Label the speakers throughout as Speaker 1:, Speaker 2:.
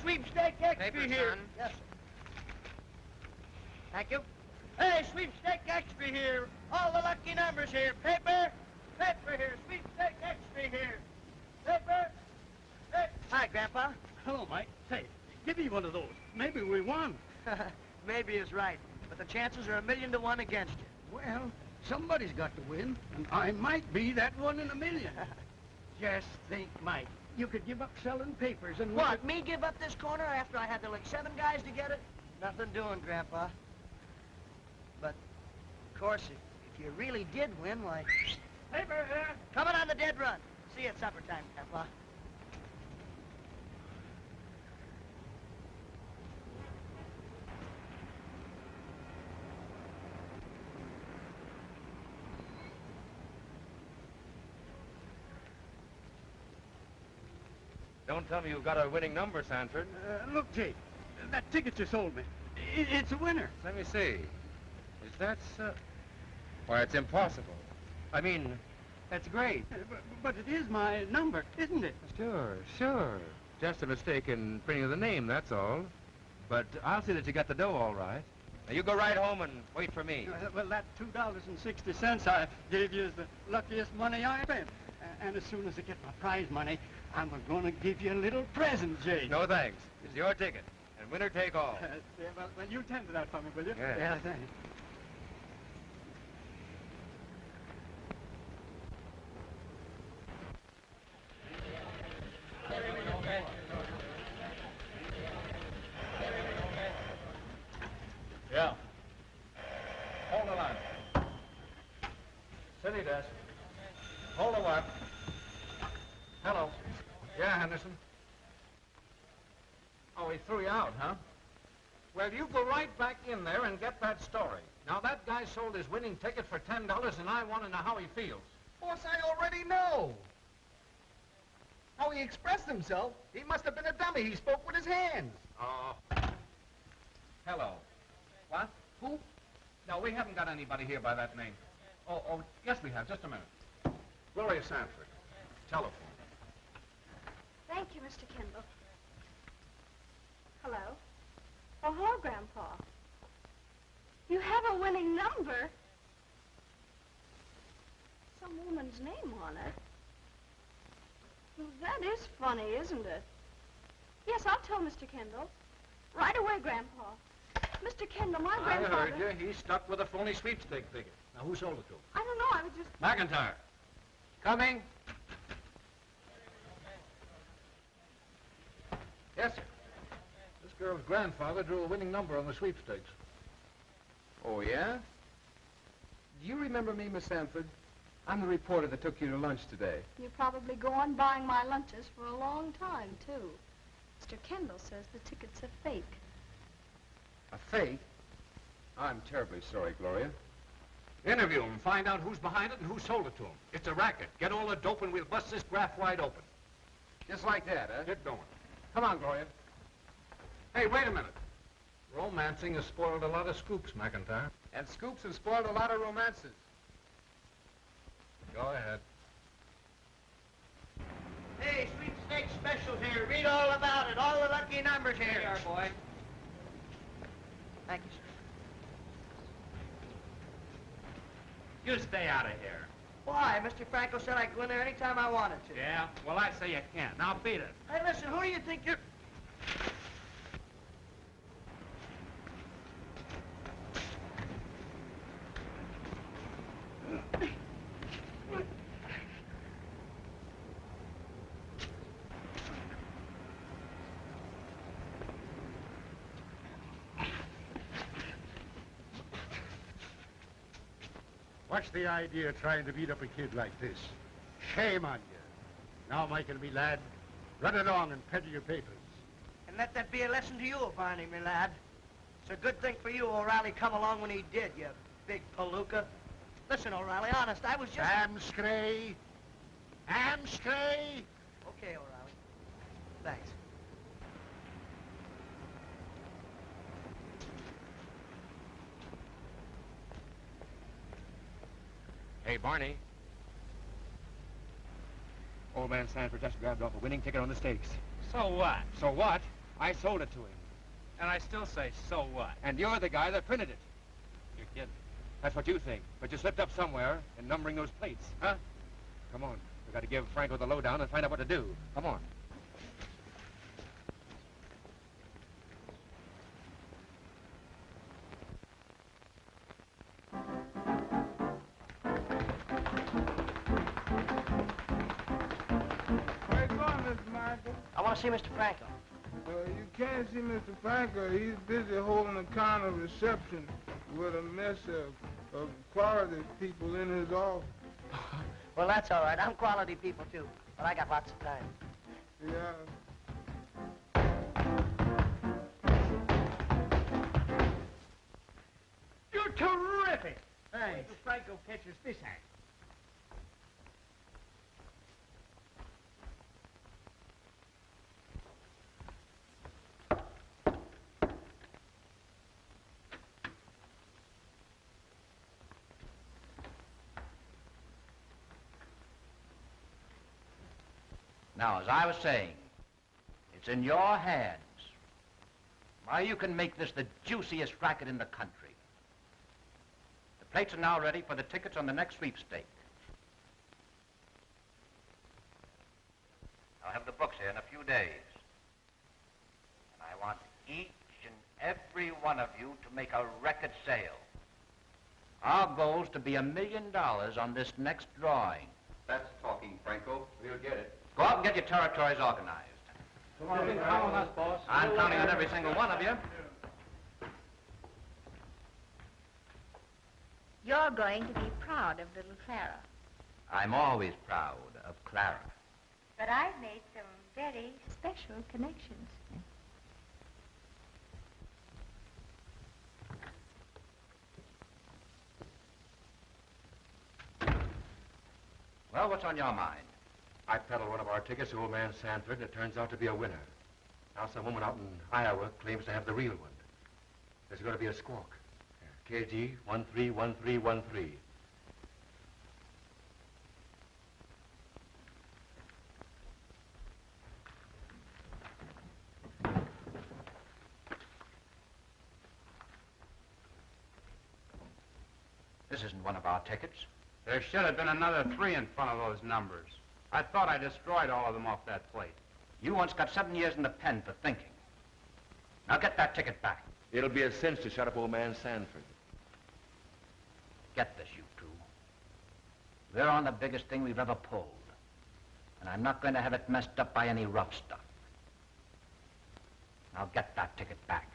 Speaker 1: sweepstake extra
Speaker 2: Paper,
Speaker 1: here.
Speaker 2: son.
Speaker 1: Yes, sir. Thank you. Hey, sweepstake extra here. All the lucky numbers here. Paper, paper here. Sweepstake extra here. Paper, paper. Hi, Grandpa.
Speaker 3: Hello, Mike. Say, give me one of those. Maybe we won.
Speaker 1: Maybe is right, but the chances are 1,000,000 to 1 against you.
Speaker 3: Well, somebody's got to win, and I might be that 1 in a million. Just think, Mike, you could give up selling papers and...
Speaker 1: What, me give up this corner after I had to lick 7 guys to get it? Nothing doing, Grandpa. But, of course, if you really did win, why...
Speaker 3: Paper here.
Speaker 1: Coming on the dead run. See you at supper time, Grandpa.
Speaker 2: Don't tell me you've got a winning number, Sanford.
Speaker 3: Look, Jake, that ticket you sold me, it's a winner.
Speaker 2: Let me see. Is that so? Why, it's impossible. I mean, that's great.
Speaker 3: But it is my number, isn't it?
Speaker 2: Sure, sure. Just a mistake in printing of the name, that's all. But I'll see that you got the dough all right. Now, you go right home and wait for me.
Speaker 3: Well, that $2.60 I gave you is the luckiest money I spent. And as soon as I get my prize money, I'm going to give you a little present, Jake.
Speaker 2: No, thanks. It's your ticket. And winner take all.
Speaker 3: Yeah, well, you tend to that for me, will you?
Speaker 2: Yeah.
Speaker 3: Yeah, thanks.
Speaker 4: Yeah. Hold the line. City desk. Hold the what? Hello. Yeah, Henderson. Oh, he threw you out, huh? Well, you go right back in there and get that story. Now, that guy sold his winning ticket for $10, and I want to know how he feels.
Speaker 5: Boss, I already know. How he expressed himself, he must have been a dummy. He spoke with his hands.
Speaker 4: Oh. Hello. What? Who? No, we haven't got anybody here by that name. Oh, yes, we have. Just a minute. Gloria Sanford. Telephone.
Speaker 6: Thank you, Mr. Kendall. Hello? Oh, hello, Grandpa. You have a winning number. Some woman's name on it. Well, that is funny, isn't it? Yes, I'll tell Mr. Kendall. Right away, Grandpa. Mr. Kendall, my grandfather...
Speaker 4: I heard you. He's stuck with a phony sweepstake ticket. Now, who sold it to him?
Speaker 6: I don't know, I was just...
Speaker 4: McIntyre. Coming. Yes, sir. This girl's grandfather drew a winning number on the sweepstakes.
Speaker 7: Oh, yeah? Do you remember me, Miss Sanford? I'm the reporter that took you to lunch today.
Speaker 6: You probably go on buying my lunches for a long time, too. Mr. Kendall says the ticket's a fake.
Speaker 7: A fake? I'm terribly sorry, Gloria.
Speaker 4: Interview him, find out who's behind it and who sold it to him. It's a racket. Get all the dope and we'll bust this graft wide open.
Speaker 7: Just like that, huh?
Speaker 4: Get going. Come on, Gloria. Hey, wait a minute. Romancing has spoiled a lot of scoops, McIntyre.
Speaker 7: And scoops have spoiled a lot of romances.
Speaker 4: Go ahead.
Speaker 1: Hey, sweepstake special here. Read all about it. All the lucky numbers here.
Speaker 2: Here you are, boy.
Speaker 1: Thank you, sir.
Speaker 2: You stay out of here.
Speaker 1: Why? Mr. Franco said I could go in there anytime I wanted to.
Speaker 2: Yeah? Well, I say you can't. Now beat it.
Speaker 1: Hey, listen, who do you think you're...
Speaker 3: What's the idea of trying to beat up a kid like this? Shame on you. Now, Michael, me lad, run along and peddle your papers.
Speaker 1: And let that be a lesson to you, Barney, me lad. It's a good thing for you O'Reilly come along when he did, you big palooka. Listen, O'Reilly, honest, I was just...
Speaker 3: Amstray! Amstray!
Speaker 1: Okay, O'Reilly. Thanks.
Speaker 2: Hey, Barney. Old man Sanford just grabbed off a winning ticket on the stakes. So what? So what? I sold it to him.
Speaker 4: And I still say, so what?
Speaker 2: And you're the guy that printed it. You're kidding. That's what you think. But you slipped up somewhere in numbering those plates, huh? Come on. We've got to give Franco the lowdown and find out what to do. Come on.
Speaker 8: Where you going, Mr. Michael?
Speaker 1: I want to see Mr. Franco.
Speaker 8: You can't see Mr. Franco. He's busy holding a kind of reception with a mess of quality people in his office.
Speaker 1: Well, that's all right. I'm quality people, too. But I got lots of time.
Speaker 8: Yeah.
Speaker 3: You're terrific.
Speaker 1: Thanks.
Speaker 3: Mr. Franco catches this act.
Speaker 9: Now, as I was saying, it's in your hands. Why, you can make this the juiciest racket in the country. The plates are now ready for the tickets on the next sweepstake. I'll have the books here in a few days. And I want each and every one of you to make a record sale. Our goal's to be $1 million on this next drawing.
Speaker 2: That's talking, Franco. We'll get it.
Speaker 9: Go out and get your territories organized.
Speaker 3: Come on, count on us, boss.
Speaker 9: I'm counting on every single one of you.
Speaker 10: You're going to be proud of little Clara.
Speaker 9: I'm always proud of Clara.
Speaker 10: But I've made some very special connections.
Speaker 9: Well, what's on your mind?
Speaker 2: I peddled one of our tickets to old man Sanford, and it turns out to be a winner. Now some woman out in Iowa claims to have the real one. There's going to be a squawk. KG 131313.
Speaker 9: This isn't one of our tickets.
Speaker 4: There should have been another 3 in front of those numbers. I thought I destroyed all of them off that plate.
Speaker 9: You once got 7 years in the pen for thinking. Now get that ticket back.
Speaker 2: It'll be a cinch to shut up old man Sanford.
Speaker 9: Get this, you two. We're on the biggest thing we've ever pulled. And I'm not going to have it messed up by any rough stuff. Now get that ticket back.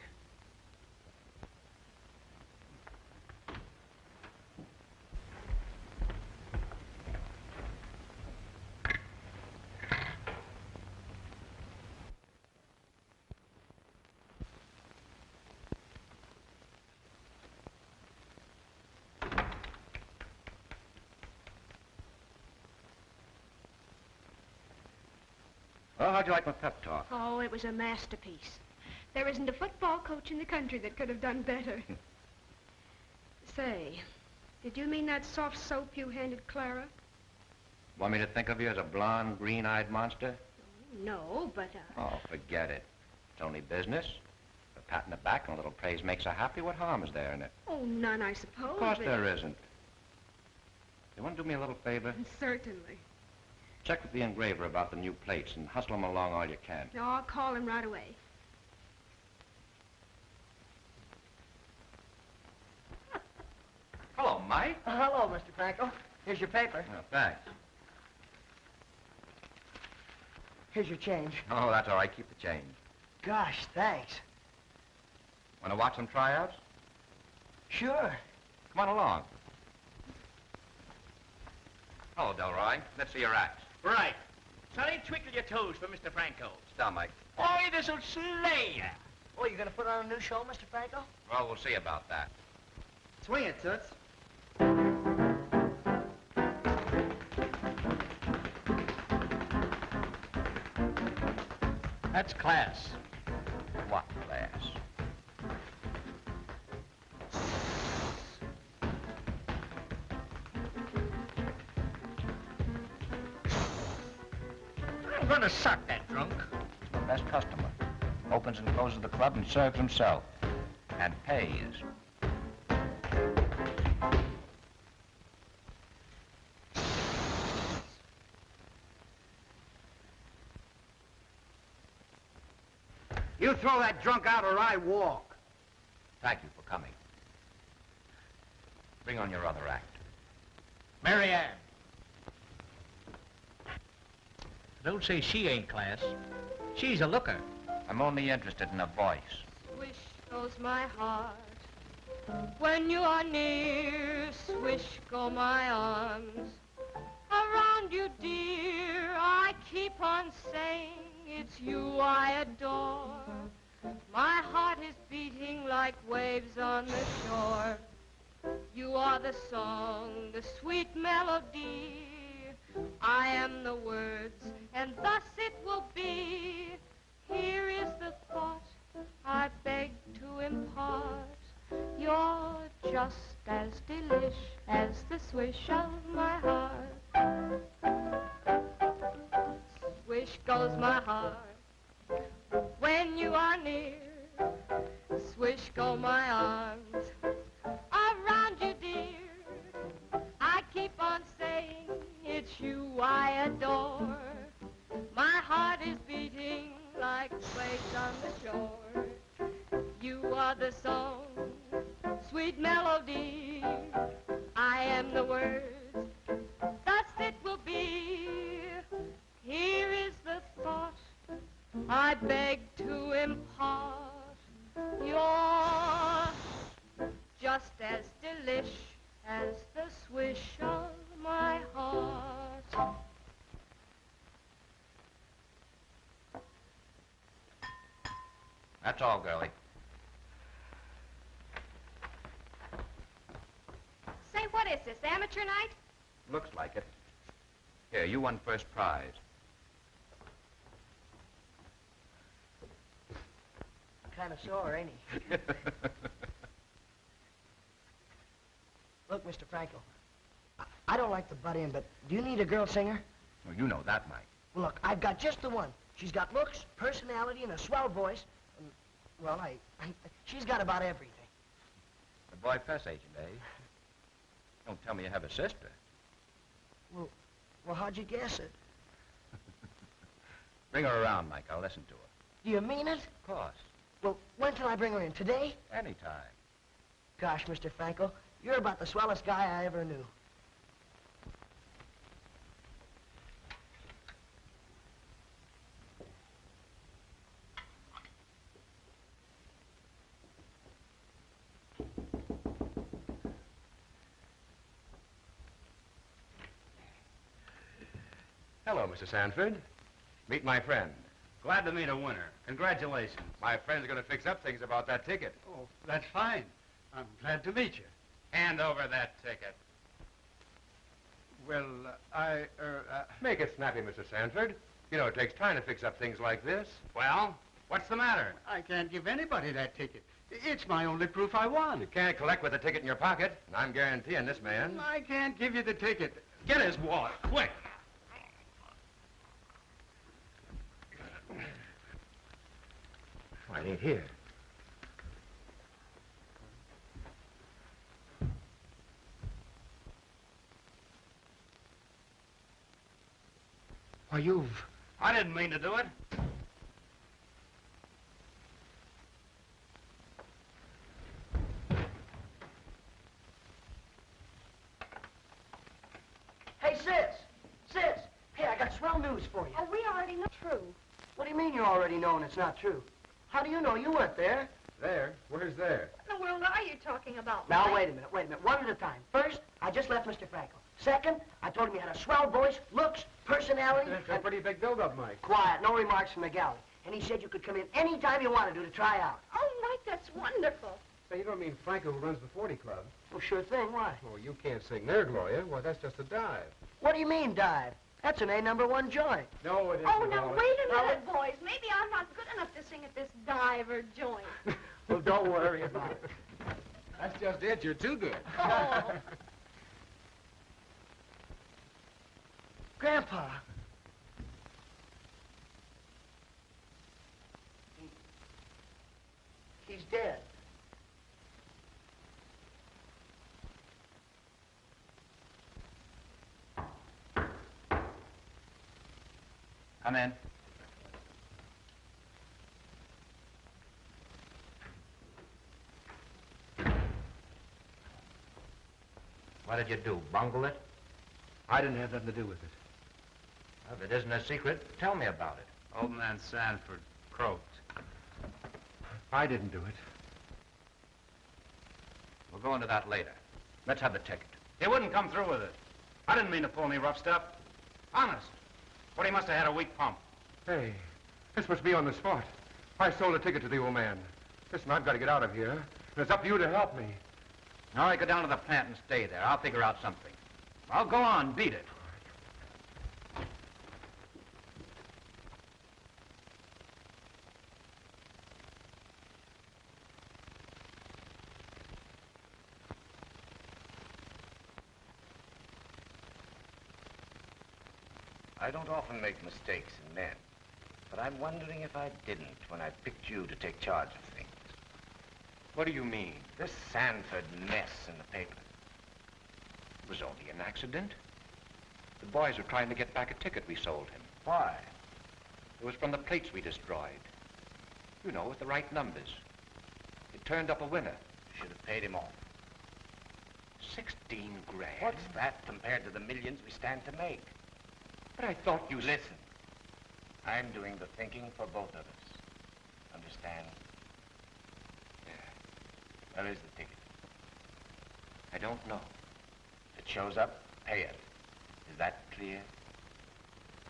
Speaker 9: Well, how'd you like my pep talk?
Speaker 6: Oh, it was a masterpiece. There isn't a football coach in the country that could have done better. Say, did you mean that soft soap you handed Clara?
Speaker 9: Want me to think of you as a blonde, green-eyed monster?
Speaker 6: No, but,
Speaker 9: Oh, forget it. It's only business. A pat on the back and a little praise makes her happy. What harm is there in it?
Speaker 6: Oh, none, I suppose.
Speaker 9: Of course
Speaker 6: but-
Speaker 9: there isn't. You want to do me a little favor?
Speaker 6: Certainly.
Speaker 9: Check with the engraver about the new plates and hustle them along all you can.
Speaker 6: No, I'll call him right away.
Speaker 9: Hello, Mike.
Speaker 1: Hello, Mr. Franco. Here's your paper.
Speaker 9: Oh, thanks.
Speaker 1: Here's your change.
Speaker 9: Oh, that's all right. Keep the change.
Speaker 1: Gosh, thanks.
Speaker 9: Want to watch some tryouts?
Speaker 1: Sure.
Speaker 9: Come on along. Hello, Delroy. Let's see your act.
Speaker 11: Right. Sonny, twinkle your toes for Mr. Franco.
Speaker 9: Sit down, Mike.
Speaker 11: Boy, this'll slay ya.
Speaker 1: Oh, you gonna put on a new show, Mr. Franco?
Speaker 9: Well, we'll see about that.
Speaker 5: Swing it, Toots.
Speaker 9: That's class. What class?
Speaker 11: I'm gonna sock that drunk.
Speaker 9: It's my best customer. opens and closes the club and serves himself. And pays.
Speaker 5: You throw that drunk out or I walk.
Speaker 9: Thank you for coming. Bring on your other act.
Speaker 11: Mary Ann. Don't say she ain't class. She's a looker.
Speaker 9: I'm only interested in a voice.
Speaker 12: Swish goes my heart when you are near. Swish go my arms around you, dear. I keep on saying it's you I adore. My heart is beating like waves on the shore. You are the song, the sweet melody. I am the words, and thus it will be. Here is the thought I beg to impart. You're just as delish as the swish of my heart. Swish goes my heart when you are near. Swish go my arms around you, dear. I keep on saying it's you I adore. My heart is beating like waves on the shore. You are the song, sweet melody. I am the words, thus it will be. Here is the thought I beg to impart. You're just as delish as the swish of my heart.
Speaker 9: That's all, girlie.
Speaker 6: Say, what is this, amateur night?
Speaker 9: Looks like it. Here, you won first prize.
Speaker 13: Kind of sore, ain't he? Look, Mr. Franco, I don't like to butt in, but do you need a girl singer?
Speaker 9: Well, you know that, Mike.
Speaker 13: Well, look, I've got just the one. She's got looks, personality, and a swell voice. And, well, she's got about everything.
Speaker 9: A boy press agent, eh? Don't tell me you have a sister.
Speaker 13: Well, how'd you guess it?
Speaker 9: Bring her around, Mike. I'll listen to her.
Speaker 13: Do you mean it?
Speaker 9: Of course.
Speaker 13: Well, when can I bring her in? Today?
Speaker 9: Anytime.
Speaker 13: Gosh, Mr. Franco, you're about the swellest guy I ever knew.
Speaker 2: Hello, Mr. Sanford. Meet my friend.
Speaker 3: Glad to meet a winner. Congratulations.
Speaker 2: My friend's going to fix up things about that ticket.
Speaker 3: Oh, that's fine. I'm glad to meet you.
Speaker 2: Hand over that ticket.
Speaker 3: Well,
Speaker 2: Make it snappy, Mr. Sanford. You know, it takes time to fix up things like this.
Speaker 3: Well, what's the matter? I can't give anybody that ticket. It's my only proof I won.
Speaker 2: You can't collect with the ticket in your pocket, and I'm guaranteeing this man.
Speaker 3: I can't give you the ticket. Get his wallet, quick.
Speaker 2: Why, it ain't here. Why,
Speaker 3: I didn't mean to do it.
Speaker 13: Hey, Sis! Hey, I got swell news for you.
Speaker 6: Oh, we already know. True.
Speaker 13: What do you mean you already know and it's not true? How do you know? You weren't there.
Speaker 2: There? Where's there?
Speaker 6: What in the world are you talking about,
Speaker 13: Now,
Speaker 6: Mike?
Speaker 13: wait a minute. One at a time. First, I just left Mr. Franco. Second, I told him he had a swell voice, looks, personality,
Speaker 2: That's a pretty big build-up, Mike.
Speaker 13: Quiet, no remarks from the galley. And he said you could come in any time you wanted to try out.
Speaker 6: Oh, Mike, that's wonderful.
Speaker 2: Say, you don't mean Franco who runs the 40 Club?
Speaker 13: Well, sure thing. Why?
Speaker 2: Oh, you can't sing there, Gloria. Well, that's just a dive.
Speaker 13: What do you mean, dive? That's an A1 joint.
Speaker 2: No, it isn't.
Speaker 6: Oh, now,
Speaker 2: Wally.
Speaker 6: wait a minute, boys. Maybe I'm not good enough to sing at this diver joint.
Speaker 2: Well, don't worry about it.
Speaker 7: That's just it. You're too good.
Speaker 6: Oh.
Speaker 13: Grandpa. He's dead.
Speaker 9: Come in. What did you do, bungle it?
Speaker 2: I didn't have nothing to do with it.
Speaker 9: Well, if it isn't a secret, tell me about it.
Speaker 11: Old man Sanford croaked.
Speaker 2: I didn't do it.
Speaker 9: We'll go into that later. Let's have the ticket.
Speaker 11: He wouldn't come through with it. I didn't mean to pull any rough stuff. Honest. But he must have had a weak pump.
Speaker 2: Hey, this must be on the spot. I sold a ticket to the old man. Listen, I've got to get out of here, and it's up to you to help me.
Speaker 9: All right, go down to the plant and stay there. I'll figure out something. Well, go on, beat it.
Speaker 14: I don't often make mistakes in men, but I'm wondering if I didn't when I picked you to take charge of things.
Speaker 2: What do you mean?
Speaker 14: This Sanford mess in the paper.
Speaker 2: It was only an accident. The boys were trying to get back a ticket we sold him.
Speaker 14: Why?
Speaker 2: It was from the plates we destroyed. You know, with the right numbers. It turned up a winner.
Speaker 14: Should have paid him off.
Speaker 2: 16 grand.
Speaker 14: What's that compared to the millions we stand to make?
Speaker 2: But I thought you...
Speaker 14: Listen, I'm doing the thinking for both of us. Understand? Yeah. Where is the ticket?
Speaker 2: I don't know.
Speaker 14: If it shows up, pay it. Is that clear?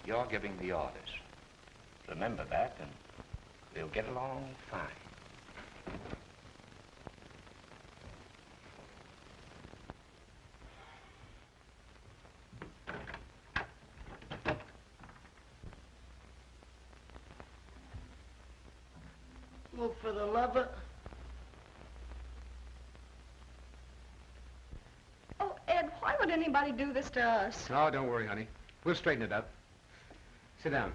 Speaker 2: You're giving the orders.
Speaker 14: Remember that, and we'll get along fine.
Speaker 13: Well, for the love of...
Speaker 6: Oh, Ed, why would anybody do this to us?
Speaker 7: Oh, don't worry, honey. We'll straighten it up. Sit down.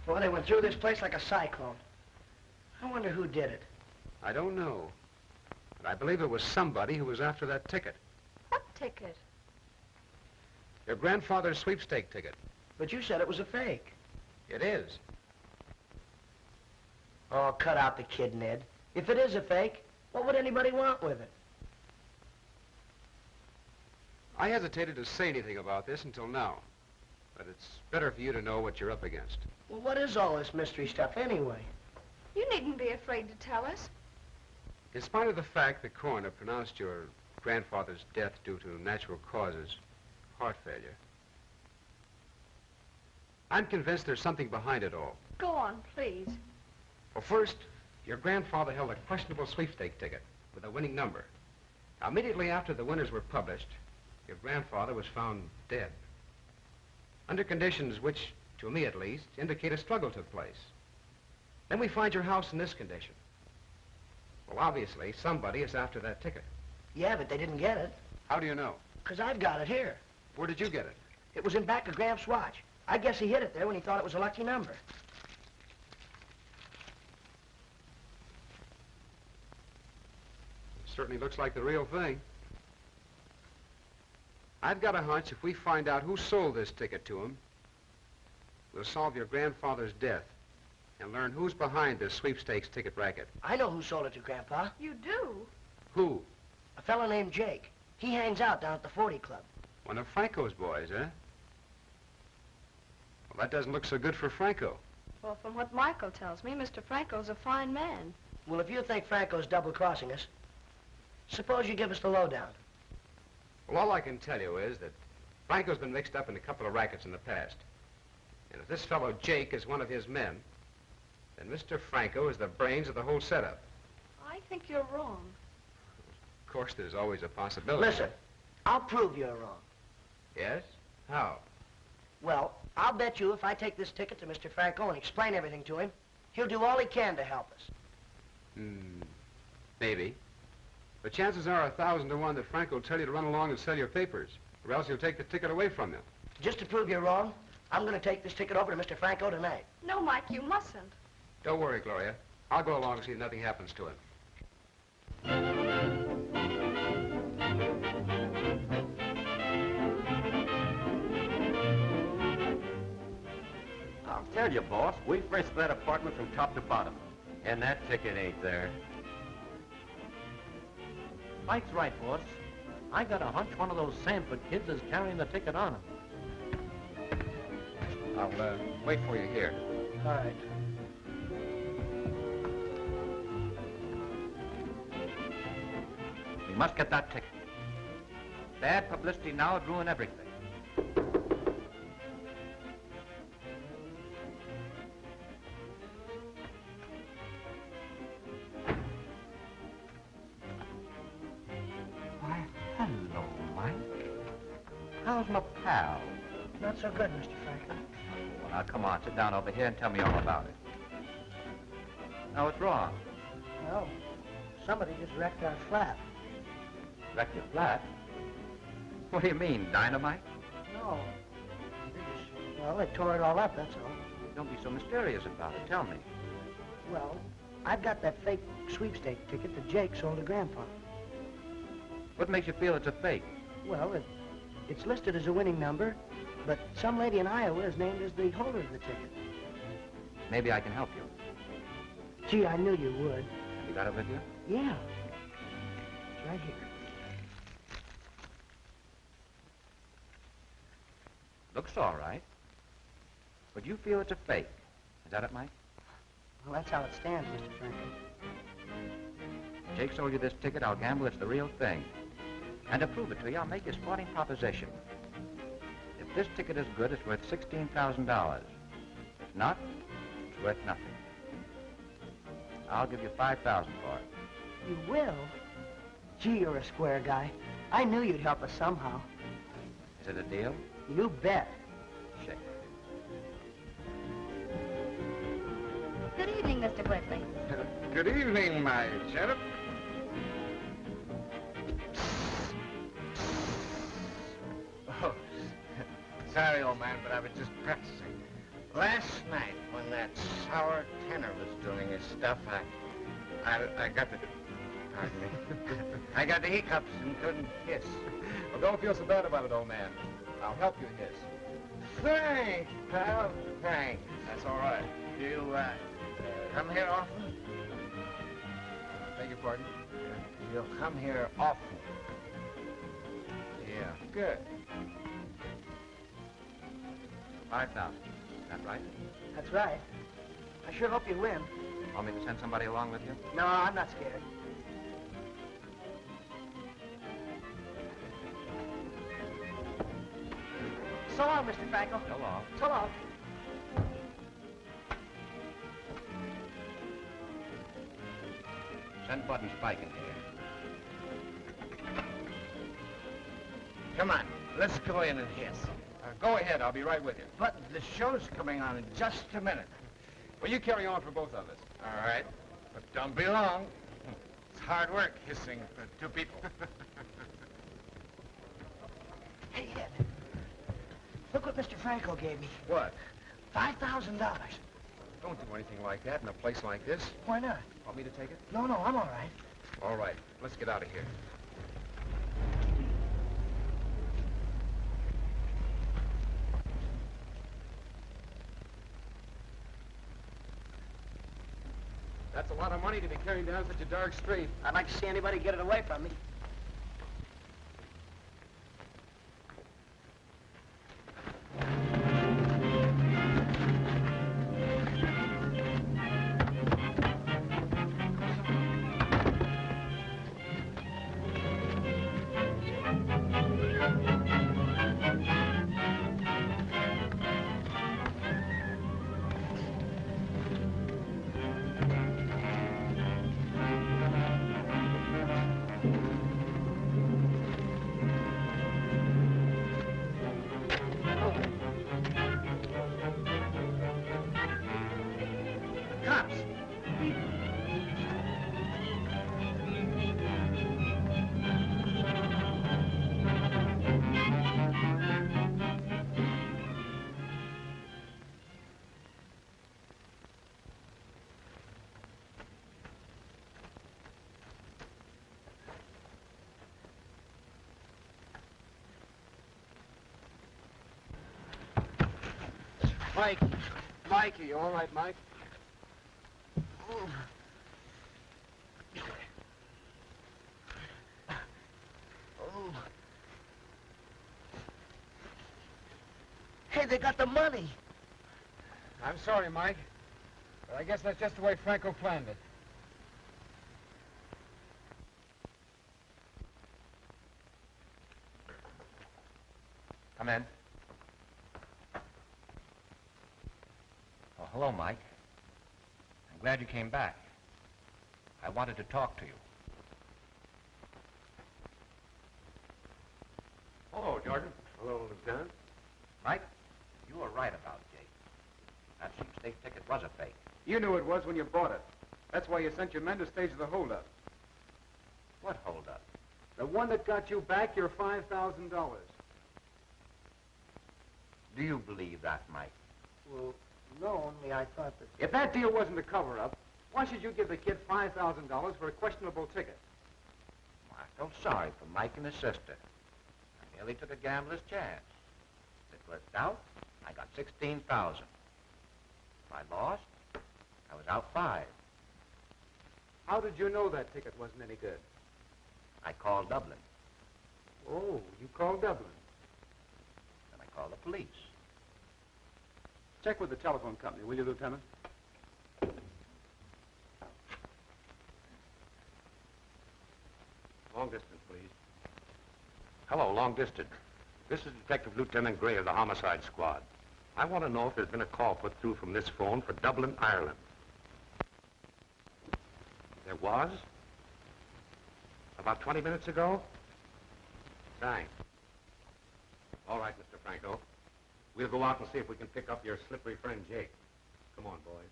Speaker 13: Boy, they went through this place like a cyclone. I wonder who did it.
Speaker 7: I don't know. But I believe it was somebody who was after that ticket.
Speaker 6: What ticket?
Speaker 7: Your grandfather's sweepstake ticket.
Speaker 13: But you said it was a fake.
Speaker 7: It is.
Speaker 13: Oh, cut out the kid, Ned. If it is a fake, what would anybody want with it?
Speaker 7: I hesitated to say anything about this until now. But it's better for you to know what you're up against.
Speaker 13: Well, what is all this mystery stuff anyway?
Speaker 6: You needn't be afraid to tell us.
Speaker 7: In spite of the fact the coroner pronounced your grandfather's death due to natural causes, heart failure, I'm convinced there's something behind it all.
Speaker 6: Go on, please.
Speaker 7: Well, first, your grandfather held a questionable sweepstake ticket with a winning number. Now, immediately after the winners were published, your grandfather was found dead. Under conditions which, to me at least, indicate a struggle took place. Then we find your house in this condition. Well, obviously, somebody is after that ticket.
Speaker 13: Yeah, but they didn't get it.
Speaker 7: How do you know?
Speaker 13: Because I've got it here.
Speaker 7: Where did you get it?
Speaker 13: It was in back of Gramps' watch. I guess he hid it there when he thought it was a lucky number.
Speaker 7: Certainly looks like the real thing. I've got a hunch if we find out who sold this ticket to him, we'll solve your grandfather's death and learn who's behind this sweepstakes ticket racket.
Speaker 13: I know who sold it to Grandpa.
Speaker 6: You do?
Speaker 7: Who?
Speaker 13: A fellow named Jake. He hangs out down at the 40 Club.
Speaker 7: One of Franco's boys, huh? Well, that doesn't look so good for Franco.
Speaker 6: Well, from what Michael tells me, Mr. Franco's a fine man.
Speaker 13: Well, if you think Franco's double-crossing us, suppose you give us the lowdown.
Speaker 7: Well, all I can tell you is that Franco's been mixed up in a couple of rackets in the past. And if this fellow Jake is one of his men, then Mr. Franco is the brains of the whole setup.
Speaker 6: I think you're wrong.
Speaker 7: Of course, there's always a possibility.
Speaker 13: Listen, I'll prove you're wrong.
Speaker 7: Yes? How?
Speaker 13: Well, I'll bet you if I take this ticket to Mr. Franco and explain everything to him, he'll do all he can to help us.
Speaker 7: Maybe. But chances are 1,000 to 1 that Franco will tell you to run along and sell your papers, or else he'll take the ticket away from you.
Speaker 13: Just to prove you're wrong, I'm going to take this ticket over to Mr. Franco tonight.
Speaker 6: No, Mike, you mustn't.
Speaker 7: Don't worry, Gloria. I'll go along and see if nothing happens to him.
Speaker 15: I'll tell you, boss, we frisked that apartment from top to bottom. And that ticket ain't there. Mike's right, boss. I got a hunch one of those Sanford kids is carrying the ticket on him.
Speaker 7: I'll wait for you here.
Speaker 13: All right.
Speaker 9: We must get that ticket. Bad publicity now would ruin everything. Why, hello, Mike. How's my pal?
Speaker 13: Not so good, Mr. Franco.
Speaker 9: Well, now, come on, sit down over here and tell me all about it. Now, what's wrong?
Speaker 13: Well, somebody just wrecked our flat.
Speaker 9: Wrecked your flat? What do you mean, dynamite?
Speaker 13: No. Well, they tore it all up, that's all.
Speaker 9: Don't be so mysterious about it. Tell me.
Speaker 13: Well, I've got that fake sweepstake ticket that Jake sold to Grandpa.
Speaker 9: What makes you feel it's a fake?
Speaker 13: Well, it's listed as a winning number, but some lady in Iowa is named as the holder of the ticket.
Speaker 9: Maybe I can help you.
Speaker 13: Gee, I knew you would.
Speaker 9: Have you got it with you?
Speaker 13: Yeah. It's right here.
Speaker 9: Looks all right. But you feel it's a fake. Is that it, Mike?
Speaker 13: Well, that's how it stands, Mr. Franco.
Speaker 9: Jake sold you this ticket, I'll gamble it's the real thing. And to prove it to you, I'll make you a sporting proposition. If this ticket is good, it's worth $16,000. If not, it's worth nothing. I'll give you $5,000 for it.
Speaker 13: You will? Gee, you're a square guy. I knew you'd help us somehow.
Speaker 9: Is it a deal?
Speaker 13: You bet.
Speaker 9: Shake.
Speaker 10: Good evening, Mr. Whitley.
Speaker 5: Good evening, my sheriff. Oh, sorry, old man, but I was just practicing. Last night, when that sour tenor was doing his stuff, I got the... Pardon me. I got the hiccups and couldn't hiss.
Speaker 4: Well, don't feel so bad about it, old man. I'll help you hiss.
Speaker 5: Thanks, pal. Thanks.
Speaker 4: That's all right.
Speaker 5: You, come here often?
Speaker 4: Beg your pardon?
Speaker 5: You'll come here often.
Speaker 4: Yeah. Good.
Speaker 9: 5,000. Is that right?
Speaker 13: That's right. I sure hope you win.
Speaker 9: Want me to send somebody along with you?
Speaker 13: No, I'm not scared. So long, Mr. Franco.
Speaker 9: So long.
Speaker 13: So long.
Speaker 9: Send Bud and Spike in here.
Speaker 5: Come on, let's go in and hiss.
Speaker 4: Go ahead. I'll be right with you.
Speaker 5: But the show's coming on in just a minute.
Speaker 4: Well, you carry on for both of us.
Speaker 5: All right, but don't be long. It's hard work hissing for two people.
Speaker 13: Hey, Ed. Look what Mr. Franco gave me.
Speaker 4: What?
Speaker 13: $5,000.
Speaker 4: Don't do anything like that in a place like this.
Speaker 13: Why not?
Speaker 4: Want me to take it?
Speaker 13: No, I'm all right.
Speaker 4: All right. Let's get out of here. That's a lot of money to be carrying down such a dark street.
Speaker 13: I'd like to see anybody get it away from me.
Speaker 7: Mikey. Mikey, you all right, Mike?
Speaker 13: Hey, they got the money.
Speaker 7: I'm sorry, Mike, but I guess that's just the way Franco planned it.
Speaker 9: Come in. Oh, hello, Mike. I'm glad you came back. I wanted to talk to you.
Speaker 2: Hello, Jordan. Hello, Lieutenant.
Speaker 9: Mike, you were right about Jake. That sweepstake ticket was a fake.
Speaker 7: You knew it was when you bought it. That's why you sent your men to stage the holdup.
Speaker 9: What holdup?
Speaker 7: The one that got you back your $5,000.
Speaker 9: Do you believe that, Mike?
Speaker 13: Well, no, only I thought that...
Speaker 7: If that deal wasn't a cover-up, why should you give the kid $5,000 for a questionable ticket?
Speaker 9: Well, I felt sorry for Mike and his sister. I merely took a gambler's chance. If it worked out, I got $16,000. If I lost, I was out $5,000.
Speaker 7: How did you know that ticket wasn't any good?
Speaker 9: I called Dublin.
Speaker 7: Oh, you called Dublin.
Speaker 9: Then I called the police.
Speaker 7: Check with the telephone company, will you, Lieutenant?
Speaker 2: Long distance, please. Hello, long distance. This is Detective Lieutenant Gray of the Homicide Squad. I want to know if there's been a call put through from this phone for Dublin, Ireland. There was? About 20 minutes ago? Thanks. All right, Mr. Franco. We'll go out and see if we can pick up your slippery friend, Jake. Come on, boys.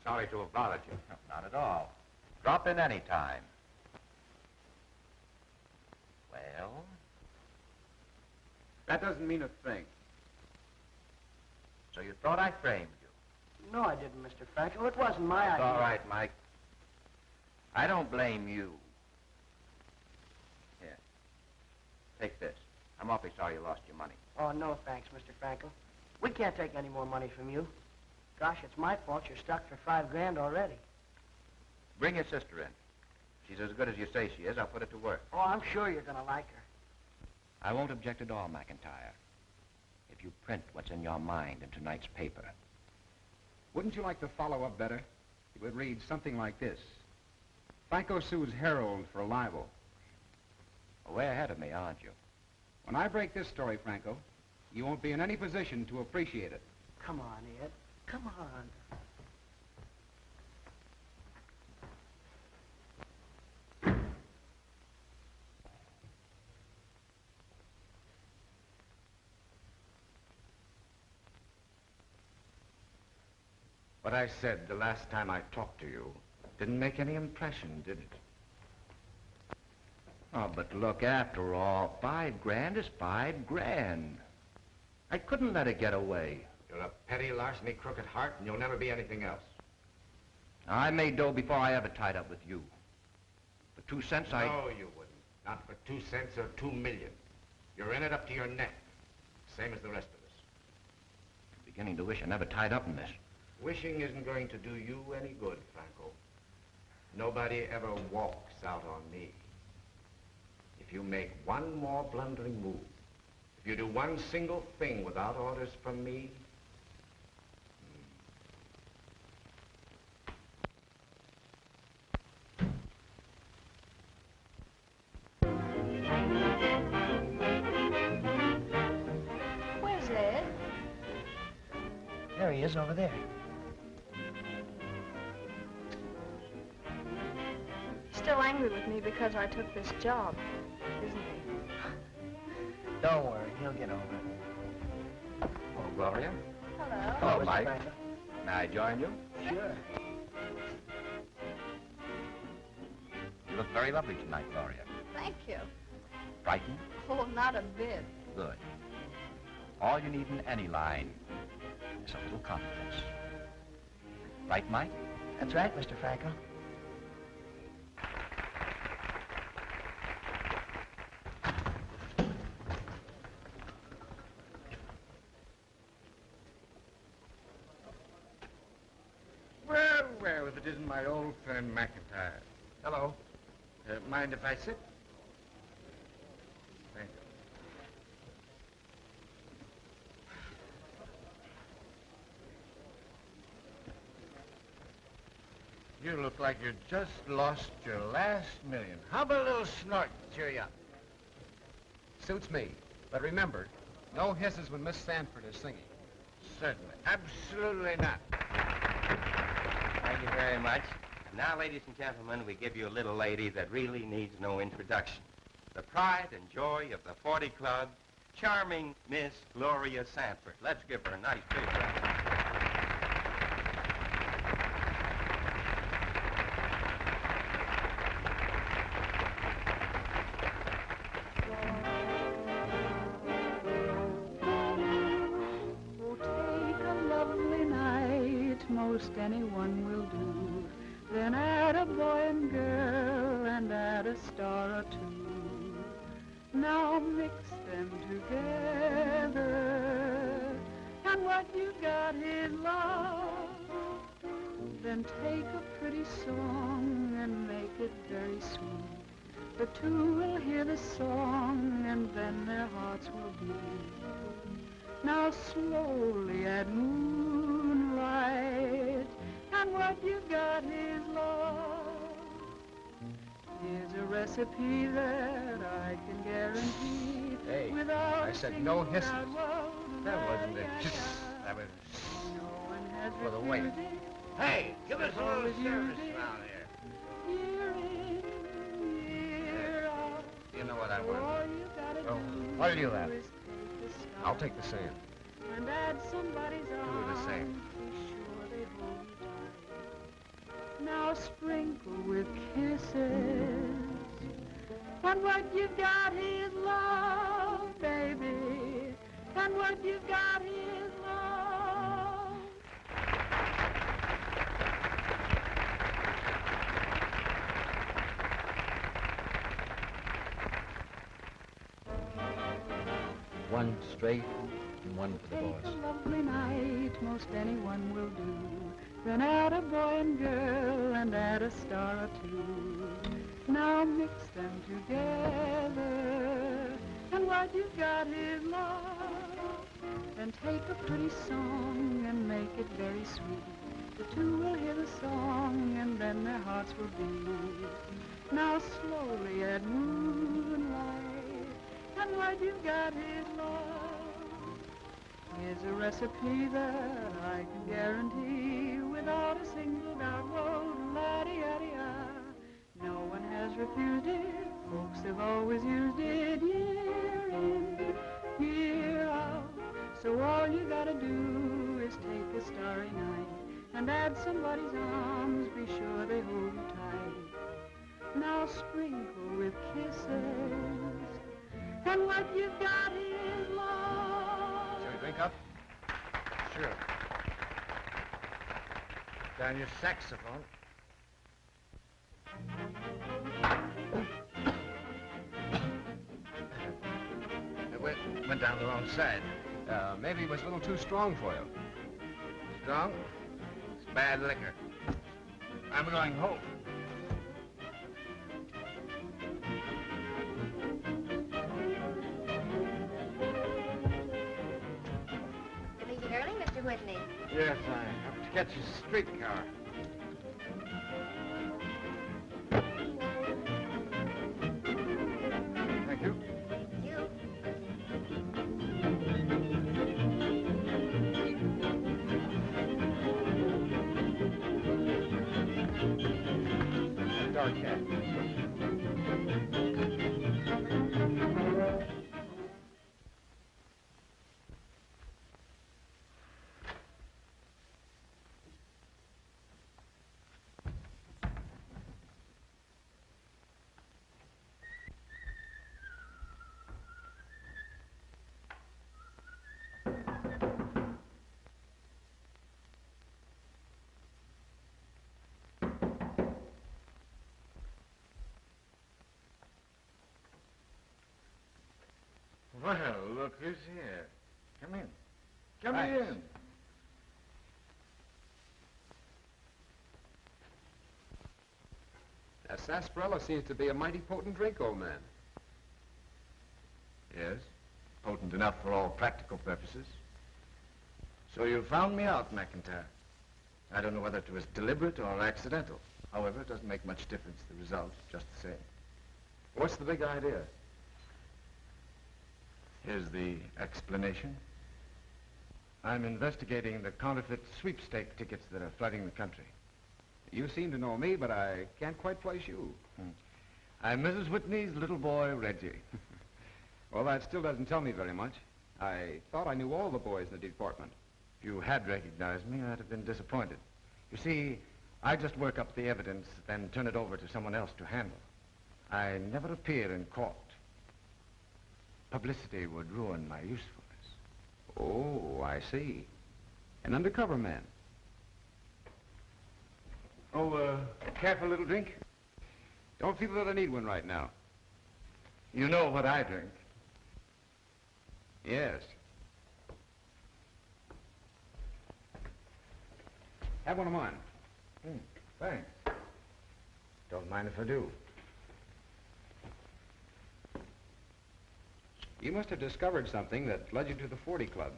Speaker 2: Sorry to have bothered you.
Speaker 9: Not at all. Drop in any time. Well?
Speaker 7: That doesn't mean a thing.
Speaker 9: So you thought I framed you?
Speaker 13: No, I didn't, Mr. Franco. It wasn't my
Speaker 9: That's
Speaker 13: idea.
Speaker 9: all right, Mike. I don't blame you. Here. Take this. I'm awfully sorry you lost your money.
Speaker 13: Oh, no, thanks, Mr. Franco. We can't take any more money from you. Gosh, it's my fault you're stuck for $5,000 already.
Speaker 9: Bring your sister in. She's as good as you say she is. I'll put it to work.
Speaker 13: Oh, I'm sure you're going to like her.
Speaker 9: I won't object at all, McIntyre, if you print what's in your mind in tonight's paper.
Speaker 7: Wouldn't you like to follow up better? It would read something like this. Franco sues Herald for libel.
Speaker 9: Well, way ahead of me, aren't you?
Speaker 7: When I break this story, Franco, you won't be in any position to appreciate it.
Speaker 13: Come on, Ed. Come on.
Speaker 5: What I said the last time I talked to you didn't make any impression, did it?
Speaker 9: Oh, but look, after all, $5,000 is $5,000. I couldn't let it get away.
Speaker 5: You're a petty, larceny, crooked heart, and you'll never be anything else.
Speaker 9: I made dough before I ever tied up with you. For 2 cents, I...
Speaker 5: No, you wouldn't. Not for 2 cents or 2 million. You're in it up to your neck, same as the rest of us.
Speaker 9: I'm beginning to wish I never tied up in this.
Speaker 5: Wishing isn't going to do you any good, Franco. Nobody ever walks out on me. If you make one more blundering move, if you do one single thing without orders from me,
Speaker 6: Where's Ed?
Speaker 13: There he is, over there.
Speaker 6: Still angry with me because I took this job, isn't he?
Speaker 13: Don't worry, he'll get over it.
Speaker 9: Oh, Gloria.
Speaker 6: Hello.
Speaker 9: Hello,
Speaker 13: Mr.
Speaker 9: Mike.
Speaker 13: Franco.
Speaker 9: May I join you?
Speaker 13: Sure.
Speaker 9: You look very lovely tonight, Gloria.
Speaker 6: Thank you.
Speaker 9: Frightened?
Speaker 6: Oh, not a bit.
Speaker 9: Good. All you need in any line is a little confidence. Right, Mike?
Speaker 13: That's right, Mr. Franco.
Speaker 5: Well, if it isn't my old friend McIntyre. Hello. Mind if I sit? Thank you. You look like you just lost your last million. How about a little snort to cheer you up?
Speaker 7: Suits me. But remember, no hisses when Miss Sanford is singing.
Speaker 5: Certainly. Absolutely not.
Speaker 16: Thank you very much. Now, ladies and gentlemen, we give you a little lady that really needs no introduction. The pride and joy of the 40 Club, charming Miss Gloria Sanford. Let's give her a nice big round.
Speaker 17: Most anyone will do. Then add a boy and girl and add a star or two. Now mix them together, and what you got is love. Then take a pretty song and make it very sweet. The two will hear the song and then their hearts will beat. Now slowly add moonlight, and what you got is love. Here's a recipe that I can guarantee.
Speaker 7: Hey,
Speaker 17: without
Speaker 7: I said no hisses.
Speaker 5: That wasn't a kiss. That was for the waiter. Hey, give us a little service around here.
Speaker 17: Year in, year out.
Speaker 5: You know what I want.
Speaker 17: All you gotta do
Speaker 5: What'll you have?
Speaker 17: is take the star
Speaker 7: I'll take the sand.
Speaker 17: and add somebody's
Speaker 5: Do the
Speaker 17: arms.
Speaker 5: same.
Speaker 17: Be sure they hold you tight. Now sprinkle with kisses, and what you've got is love, baby. And what you've got is love.
Speaker 18: One straight and one for the
Speaker 17: Take
Speaker 18: boys.
Speaker 17: a lovely night, most anyone will do. Then add a boy and girl and add a star or two. Now mix them together, and what you've got is love. Then take a pretty song and make it very sweet. The two will hear the song and then their hearts will beat. Now slowly add moonlight, and what you've got is love. Here's a recipe that I can guarantee without a single doubt. Whoa, la-di-ya-di-ya. No one has refused it. Folks have always used it year in, year out. So all you gotta do is take a starry night and add somebody's arms. Be sure they hold you tight. Now sprinkle with kisses, and what you've got is love.
Speaker 7: Shall we drink up?
Speaker 5: Sure. Down your saxophone. It went down the wrong side.
Speaker 7: Maybe it was a little too strong for you.
Speaker 5: Strong? It's bad liquor. I'm going home.
Speaker 10: You're leaving early, Mr. Whitney.
Speaker 5: Yes, I have to catch a streetcar. Thank you.
Speaker 10: You.
Speaker 5: Dark hat. Well, look who's here. Come in. Come
Speaker 7: Thanks.
Speaker 5: in.
Speaker 7: sarsaparilla seems to be a mighty potent drink, old man.
Speaker 5: Yes, potent enough for all practical purposes. So you found me out, McIntyre. I don't know whether it was deliberate or accidental. However, it doesn't make much difference. The result, just the same.
Speaker 7: What's the big idea?
Speaker 5: Here's the explanation. I'm investigating the counterfeit sweepstake tickets that are flooding the country.
Speaker 7: You seem to know me, but I can't quite place you.
Speaker 5: I'm Mrs. Whitney's little boy, Reggie.
Speaker 7: Well, that still doesn't tell me very much. I thought I knew all the boys in the department.
Speaker 5: If you had recognized me, I'd have been disappointed. You see, I just work up the evidence, then turn it over to someone else to handle. I never appear in court. Publicity would ruin my usefulness.
Speaker 7: Oh, I see. An undercover man.
Speaker 5: Oh, care for a little drink?
Speaker 7: Don't feel that I need one right now.
Speaker 5: You know what I drink.
Speaker 7: Yes. Have one of mine.
Speaker 5: Thanks. Don't mind if I do.
Speaker 7: You must have discovered something that led you to the 40 Club.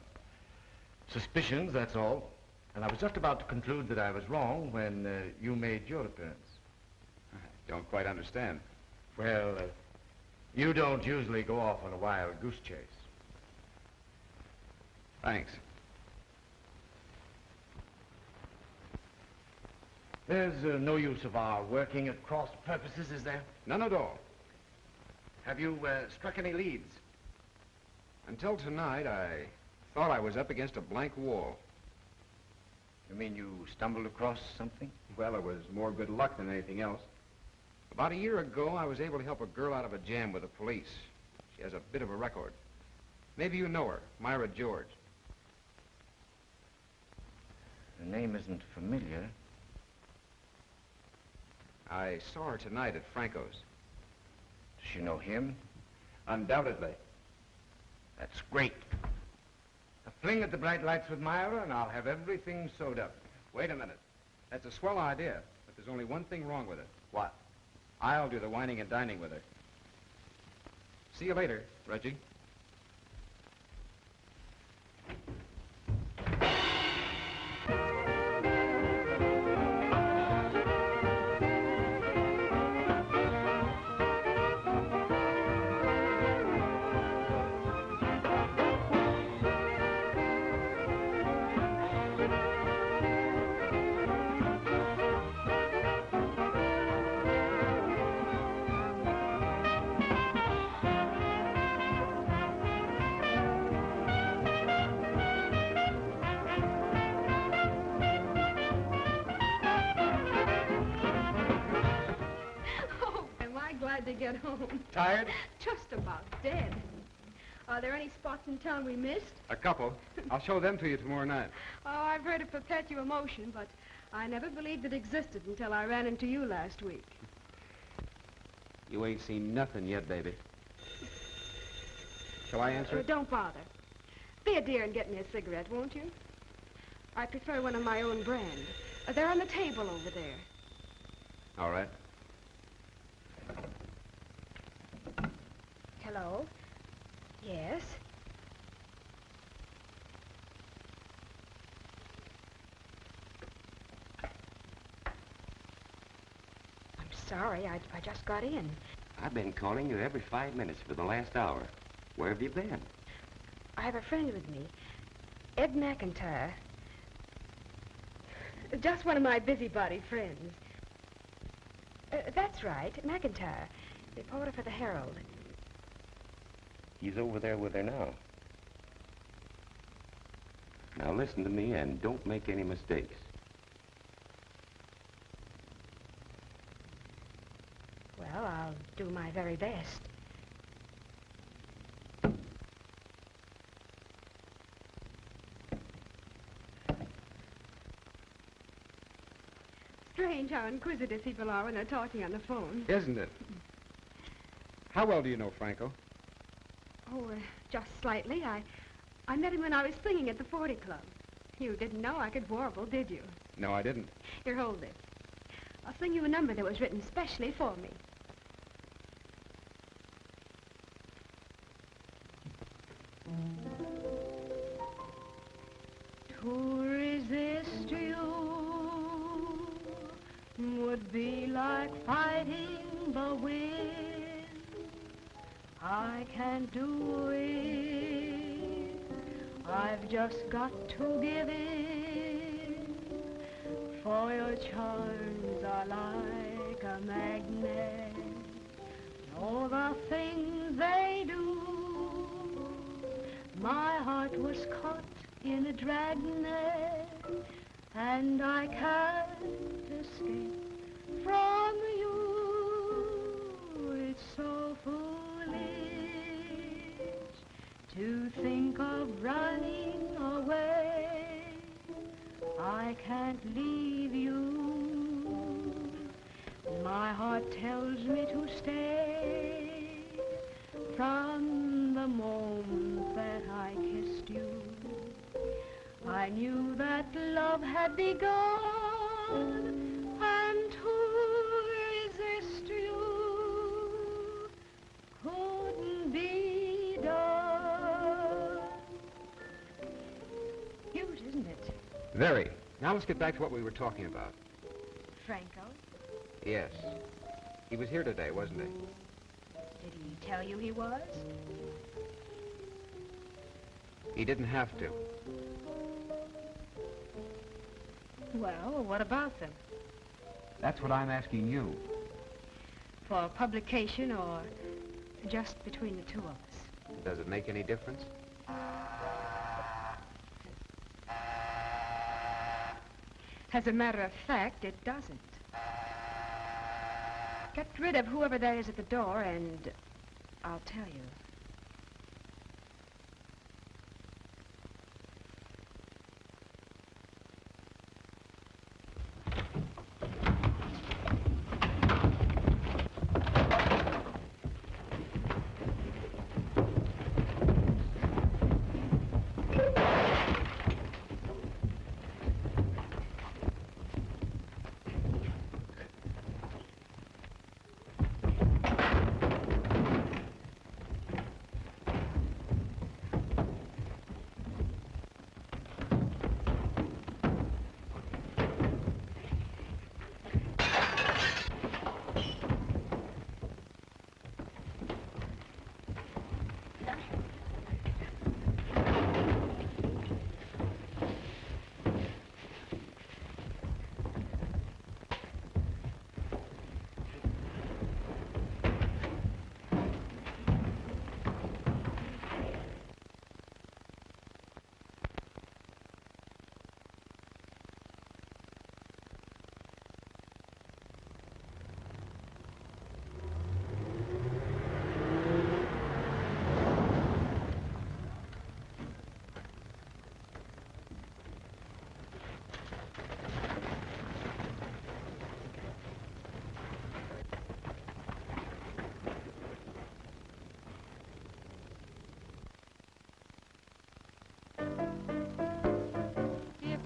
Speaker 5: Suspicions, that's all. And I was just about to conclude that I was wrong when you made your appearance.
Speaker 7: I don't quite understand.
Speaker 5: Well, you don't usually go off on a wild goose chase.
Speaker 7: Thanks.
Speaker 5: There's no use of our working at cross purposes, is there?
Speaker 7: None at all.
Speaker 5: Have you struck any leads?
Speaker 7: Until tonight, I thought I was up against a blank wall.
Speaker 5: You mean you stumbled across something?
Speaker 7: Well, it was more good luck than anything else. About a year ago, I was able to help a girl out of a jam with the police. She has a bit of a record. Maybe you know her, Myra George.
Speaker 5: The name isn't familiar.
Speaker 7: I saw her tonight at Franco's.
Speaker 5: Does she know him?
Speaker 7: Undoubtedly.
Speaker 5: That's great. A fling at the bright lights with Myra, and I'll have everything sewed up.
Speaker 7: Wait a minute. That's a swell idea, but there's only one thing wrong with it.
Speaker 5: What?
Speaker 7: I'll do the whining and dining with her. See you later, Reggie.
Speaker 19: To get home.
Speaker 7: Tired?
Speaker 19: Just about dead. Are there any spots in town we missed?
Speaker 7: A couple. I'll show them to you tomorrow night.
Speaker 19: Oh, I've heard of perpetual motion, but I never believed it existed until I ran into you last week.
Speaker 7: You ain't seen nothing yet, baby. Shall I answer it?
Speaker 19: Don't bother. Be a dear and get me a cigarette, won't you? I prefer one of my own brand. They're on the table over there.
Speaker 7: All right.
Speaker 19: Hello? Yes? I'm sorry, I just got in.
Speaker 20: I've been calling you every 5 minutes for the last hour. Where have you been?
Speaker 19: I have a friend with me, Ed McIntyre. Just one of my busybody friends. That's right, McIntyre, reporter for the Herald.
Speaker 20: He's over there with her now. Now listen to me and don't make any mistakes.
Speaker 19: Well, I'll do my very best. Strange how inquisitive people are when they're talking on the phone.
Speaker 7: Isn't it? How well do you know Franco?
Speaker 19: Oh, just slightly. I met him when I was singing at the 40 Club. You didn't know I could warble, did you?
Speaker 7: No, I didn't.
Speaker 19: Here, hold this. I'll sing you a number that was written specially for me. To resist you would be like fighting the wind. I can't do it. I've just got to give in. For your charms are like a magnet. All the things they do. My heart was caught in a dragnet, and I can't escape from you. It's so foolish to think of running away. I can't leave you. My heart tells me to stay from the moment that I kissed you. I knew that love had begun, and to resist you couldn't be done. Huge, isn't it?
Speaker 7: Very. Now let's get back to what we were talking about.
Speaker 19: Franco,
Speaker 7: Yes. He was here today, wasn't he?
Speaker 19: did he tell you he was?
Speaker 7: He didn't have to.
Speaker 19: Well, what about them?
Speaker 7: That's what I'm asking you.
Speaker 19: For publication or just between the two of us?
Speaker 7: Does it make any difference?
Speaker 19: As a matter of fact, it doesn't. Get rid of whoever that is at the door, and I'll tell you.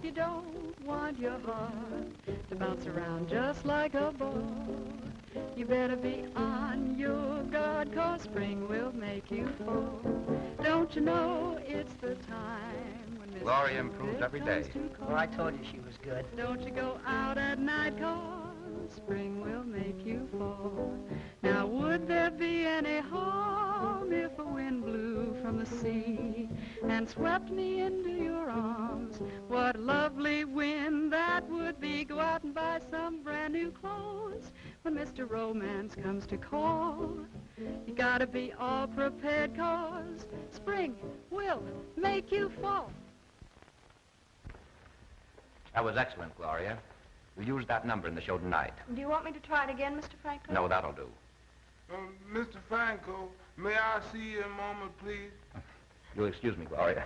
Speaker 17: You don't want your heart to bounce around just like a ball. You better be on your guard, 'cause spring will make you fall. Don't you know it's the time when Miss
Speaker 9: Gloria improves every day.
Speaker 13: Well, I told you she was good.
Speaker 17: Don't you go out at night, 'cause spring will make you fall. Now, would there be any harm if a wind blew from the sea and swept me into your arms? What lovely wind that would be. Go out and buy some brand new clothes when Mr. Romance comes to call. You gotta be all prepared, 'cause spring will make you fall.
Speaker 9: That was excellent, Gloria. We used that number in the show tonight.
Speaker 6: Do you want me to try it again, Mr. Franco?
Speaker 9: No, that'll do.
Speaker 8: Mr. Franco, may I see you a moment, please?
Speaker 9: You'll excuse me, Gloria.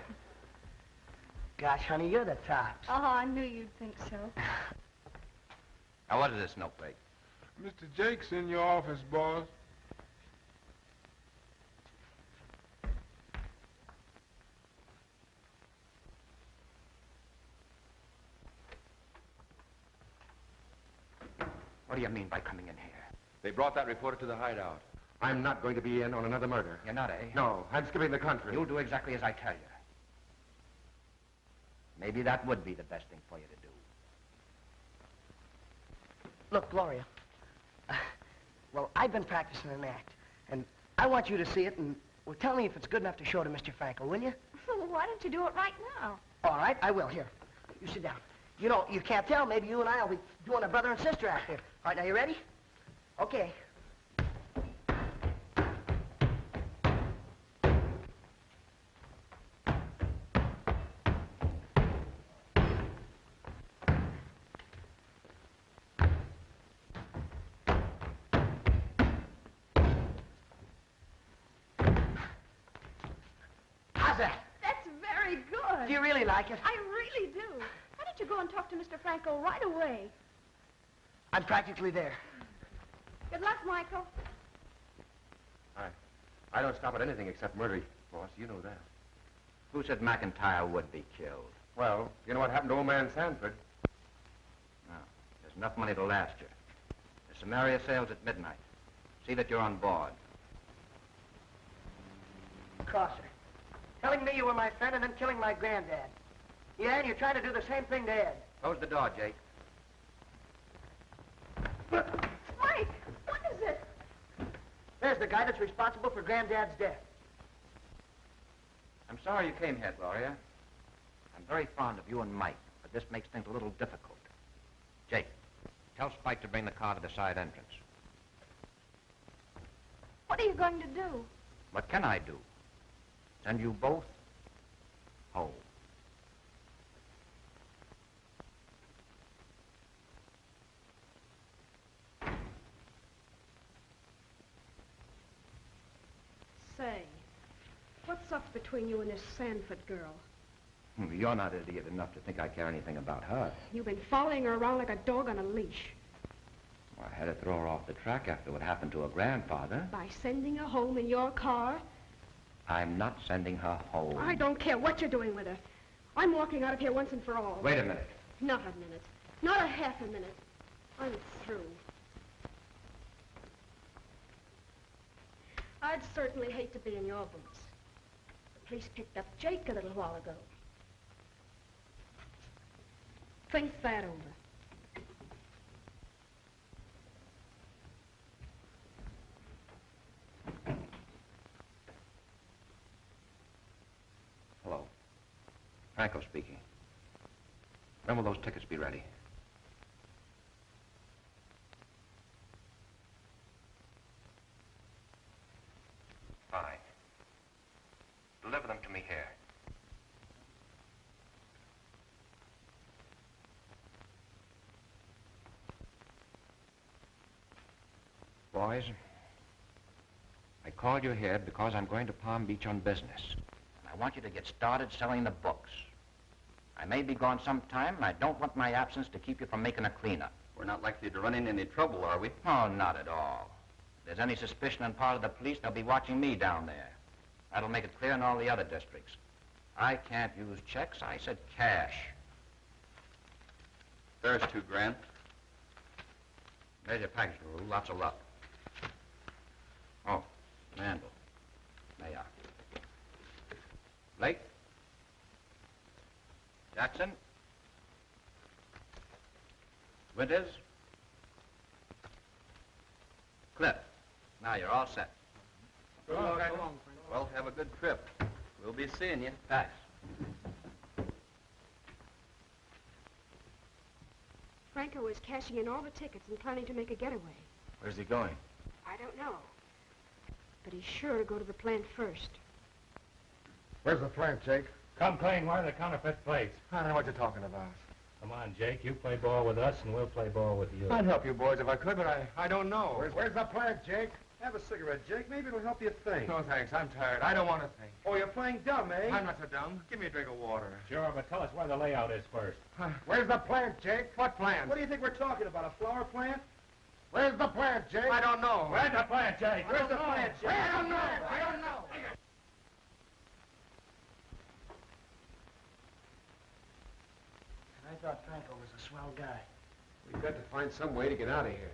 Speaker 13: Gosh, honey, you're the tops.
Speaker 6: Oh, I knew you'd think so.
Speaker 9: Now, what is this snowflake?
Speaker 8: Mr. Jake's in your office, boss.
Speaker 9: do you mean by coming in here?
Speaker 2: They brought that reporter to the hideout. I'm not going to be in on another murder.
Speaker 9: You're not, eh?
Speaker 2: No, I'm skipping the country.
Speaker 9: You'll do exactly as I tell you. Maybe that would be the best thing for you to do.
Speaker 13: Look, Gloria. Well, I've been practicing an act, and I want you to see it, and well, tell me if it's good enough to show to Mr. Franco, will you?
Speaker 6: Well, why don't you do it right now?
Speaker 13: All right, I will. Here, you sit down. You know, you can't tell. Maybe you and I will be doing a brother and sister act here. All right, now you ready? Okay. How's that?
Speaker 6: That's very good.
Speaker 13: Do you really like it?
Speaker 6: I really do. Why don't you go and talk to Mr. Franco right away?
Speaker 13: I'm practically there.
Speaker 6: Good luck, Michael.
Speaker 2: I don't stop at anything except murder, boss. You know that.
Speaker 9: Who said McIntyre would be killed?
Speaker 2: Well, you know what happened to old man Sanford?
Speaker 9: No. There's enough money to last you. The Samaria sails at midnight. See that you're on board.
Speaker 13: Crosser. Telling me you were my friend and then killing my granddad. Yeah, and you're trying to do the same thing to Ed.
Speaker 9: Close the door, Jake.
Speaker 6: Mike, what is it?
Speaker 13: There's the guy that's responsible for Granddad's death.
Speaker 9: I'm sorry you came here, Gloria. I'm very fond of you and Mike, but this makes things a little difficult. Jake, tell Spike to bring the car to the side entrance.
Speaker 6: What are you going to do?
Speaker 9: What can I do? Send you both home.
Speaker 19: Say, what's up between you and this Sanford girl?
Speaker 9: You're not idiot enough to think I care anything about her.
Speaker 19: You've been following her around like a dog on a leash.
Speaker 9: Well, I had to throw her off the track after what happened to her grandfather.
Speaker 19: By sending her home in your car?
Speaker 9: I'm not sending her home.
Speaker 19: I don't care what you're doing with her. I'm walking out of here once and for all.
Speaker 9: Wait a minute.
Speaker 19: Not a minute. Not a half a minute. I'm through. I'd certainly hate to be in your boots. The police picked up Jake a little while ago. Think that over.
Speaker 9: Hello. Franco speaking. When will those tickets be ready? Fine. Deliver them to me here. Boys, I called you here because I'm going to Palm Beach on business. And I want you to get started selling the books. I may be gone some time, and I don't want my absence to keep you from making a cleanup.
Speaker 18: We're not likely to run into any trouble, are we?
Speaker 9: Oh, not at all. If there's any suspicion on part of the police, they'll be watching me down there. That'll make it clear in all the other districts. I can't use checks. I said cash.
Speaker 18: There's $2,000.
Speaker 9: There's your package, Rule. Lots of luck. Oh, Randall. There you are. Blake? Jackson? Winters? Cliff. Now you're all set.
Speaker 18: Well, have a good trip. We'll be seeing you.
Speaker 9: Thanks.
Speaker 19: Franco is cashing in all the tickets and planning to make a getaway.
Speaker 9: Where's he going?
Speaker 19: I don't know. But he's sure to go to the plant first.
Speaker 2: Where's the plant, Jake?
Speaker 21: Come clean, where are the counterfeit plates?
Speaker 2: I don't know what you're talking about.
Speaker 21: Come on, Jake, you play ball with us and we'll play ball with you.
Speaker 2: I'd help you boys if I could, but I don't know.
Speaker 21: Where's
Speaker 2: the plant, Jake?
Speaker 21: Have a cigarette, Jake. Maybe it'll help you think.
Speaker 2: No, thanks. I'm tired. I don't want to think.
Speaker 21: Oh, you're playing dumb, eh?
Speaker 2: I'm not so dumb. Give me a drink of water.
Speaker 21: Sure, but tell us where the layout is first.
Speaker 2: Where's the plant, Jake? What plant?
Speaker 21: What do you think we're talking about, a flower plant?
Speaker 2: Where's the plant, Jake? I don't know.
Speaker 21: Where's the plant, Jake? Where's the plant, Jake?
Speaker 2: I don't know. I don't know.
Speaker 13: I thought Franco was a swell guy.
Speaker 2: We've got to find some way to get out of here.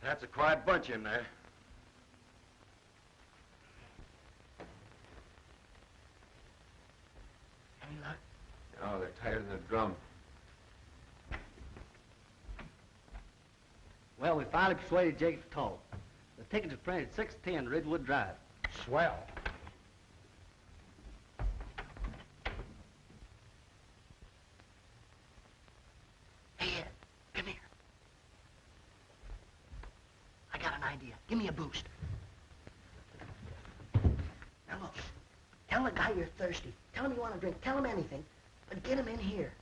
Speaker 2: That's a quiet bunch in there.
Speaker 13: Any luck?
Speaker 2: No, they're tighter than a drum.
Speaker 15: Well, we finally persuaded Jake to talk. The tickets are printed 610 Ridgewood Drive.
Speaker 7: Swell.
Speaker 13: Hey, Ed, come here. I got an idea. Give me a boost. Now look, tell the guy you're thirsty. Tell him you want a drink. Tell him anything, but get him in here.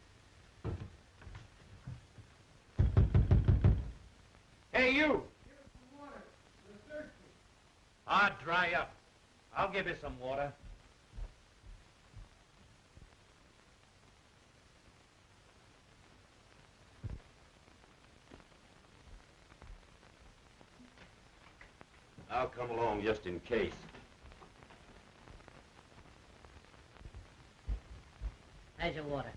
Speaker 11: Hey, you! Ah, dry up. I'll give you some water.
Speaker 2: I'll come along just in case.
Speaker 15: How's your water?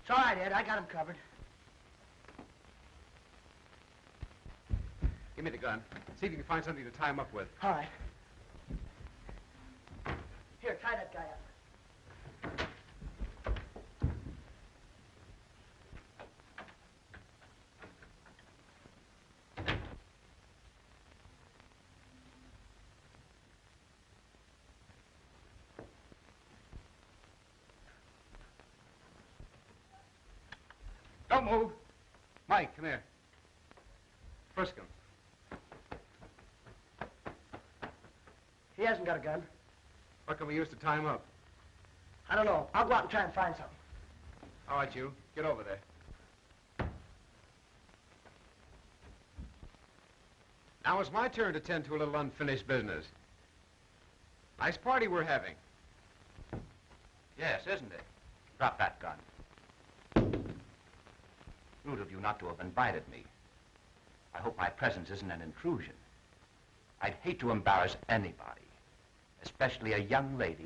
Speaker 13: It's all right, Ed. I got him covered.
Speaker 7: Give me the gun. See if you can find something to tie him up with.
Speaker 13: All right. Here, tie that guy up.
Speaker 7: Don't move. Mike, come here. Frisk him.
Speaker 13: He hasn't got a gun.
Speaker 7: What can we use to tie him up?
Speaker 13: I don't know. I'll go out and try and find something.
Speaker 7: All right, you. Get over there. Now it's my turn to tend to a little unfinished business. Nice party we're having.
Speaker 9: Yes, isn't it? Drop that gun. Rude of you not to have invited me. I hope my presence isn't an intrusion. I'd hate to embarrass anybody, especially a young lady.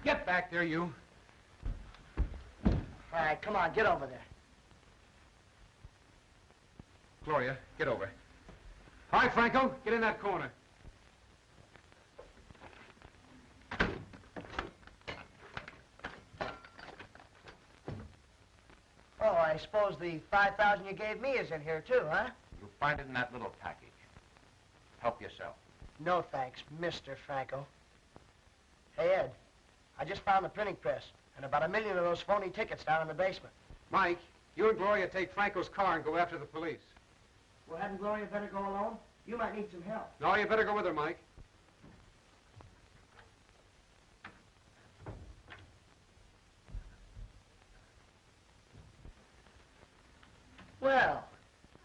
Speaker 7: Get back there, you.
Speaker 13: All right, come on, get over there.
Speaker 7: Gloria, get over. All right, Franco, get in that corner.
Speaker 13: Oh, I suppose the $5,000 you gave me is in here, too, huh?
Speaker 9: You'll find it in that little package. Help yourself.
Speaker 13: No, thanks, Mr. Franco. Hey, Ed, I just found the printing press and about 1 million of those phony tickets down in the basement.
Speaker 7: Mike, you and Gloria take Franco's car and go after the police.
Speaker 13: Well, hadn't Gloria better go alone? You might need some help.
Speaker 7: No, you better go with her, Mike.
Speaker 13: Well,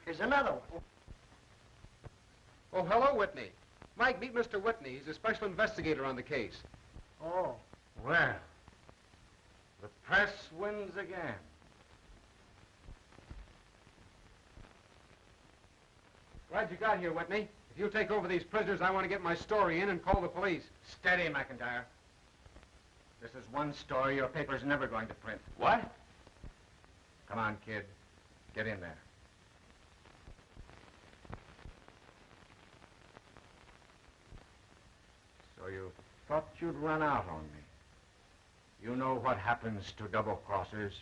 Speaker 13: here's another one.
Speaker 7: Oh, hello, Whitney. Mike, meet Mr. Whitney. He's a special investigator on the case.
Speaker 13: Oh.
Speaker 5: Well, the press wins again.
Speaker 7: Glad you got here, Whitney. If you'll take over these prisoners, I want to get my story in and call the police.
Speaker 5: Steady, McIntyre. This is one story your paper's never going to print.
Speaker 9: What?
Speaker 5: Come on, kid. Get in there. So you thought you'd run out on me. You know what happens to double-crossers.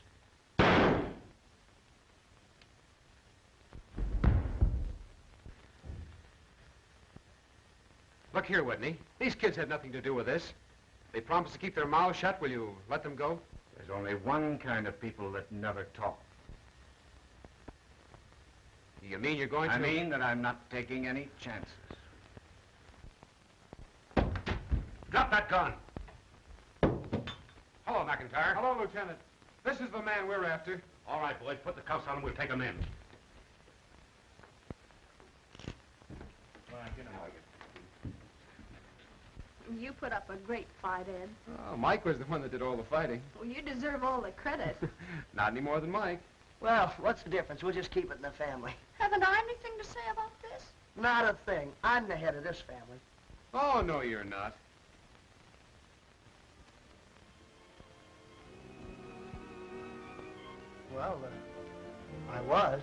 Speaker 7: Look here, Whitney. These kids had nothing to do with this. They promised to keep their mouths shut. Will you let them go?
Speaker 5: There's only one kind of people that never talk.
Speaker 7: You mean you're going to...
Speaker 5: I mean that I'm not taking any chances.
Speaker 7: Drop that gun. Hello, McIntyre.
Speaker 21: Hello, Lieutenant. This is the man we're after.
Speaker 7: All right, boys, put the cuffs on him. We'll take him in.
Speaker 21: All right, get out.
Speaker 6: You put up a great fight, Ed.
Speaker 21: Oh, Mike was the one that did all the fighting.
Speaker 6: Well, you deserve all the credit.
Speaker 21: Not any more than Mike.
Speaker 13: Well, what's the difference? We'll just keep it in the family.
Speaker 6: Haven't I anything to say about this?
Speaker 13: Not a thing. I'm the head of this family.
Speaker 21: Oh, no, you're not.
Speaker 13: Well, I was.